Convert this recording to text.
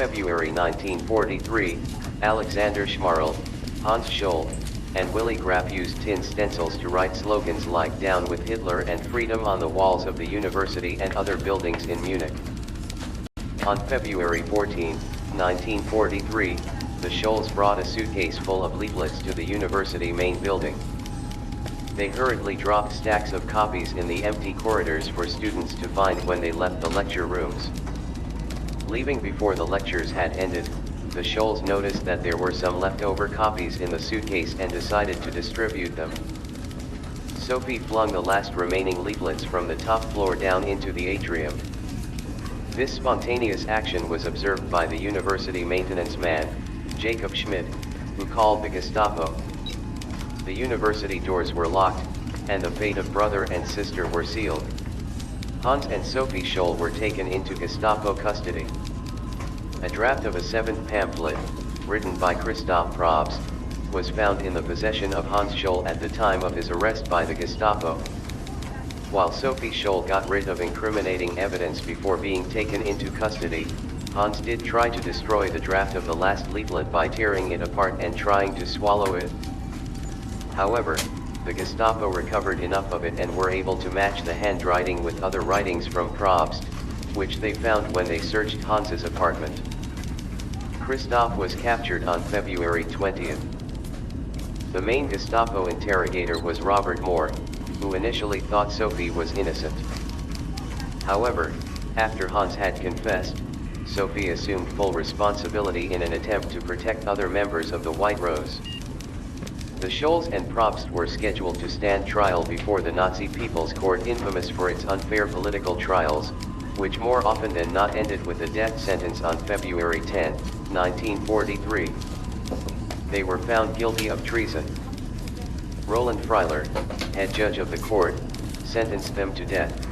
February 1943, Alexander Schmarl, Hans Scholl, and Willy Graf used tin stencils to write slogans like "Down with Hitler" and "Freedom" on the walls of the university and other buildings in Munich. On February 14, 1943, the Scholls brought a suitcase full of leaflets to the university main building. They hurriedly dropped stacks of copies in the empty corridors for students to find when they left the lecture rooms. Leaving before the lectures had ended, the Scholls noticed that there were some leftover copies in the suitcase and decided to distribute them. Sophie flung the last remaining leaflets from the top floor down into the atrium. This spontaneous action was observed by the university maintenance man, Jacob Schmidt, who called the Gestapo. The university doors were locked, and the fate of brother and sister were sealed. Hans and Sophie Scholl were taken into Gestapo custody. A draft of a seventh pamphlet, written by Christoph Probst, was found in the possession of Hans Scholl at the time of his arrest by the Gestapo. While Sophie Scholl got rid of incriminating evidence before being taken into custody, Hans did try to destroy the draft of the last leaflet by tearing it apart and trying to swallow it. However, the Gestapo recovered enough of it and were able to match the handwriting with other writings from Probst, which they found when they searched Hans's apartment. Christoph was captured on February 20th. The main Gestapo interrogator was Robert Moore, who initially thought Sophie was innocent. However, after Hans had confessed, Sophie assumed full responsibility in an attempt to protect other members of the White Rose. The Scholls and Probst were scheduled to stand trial before the Nazi People's Court, infamous for its unfair political trials, which more often than not ended with a death sentence on February 10, 1943. They were found guilty of treason. Roland Freiler, head judge of the court, sentenced them to death.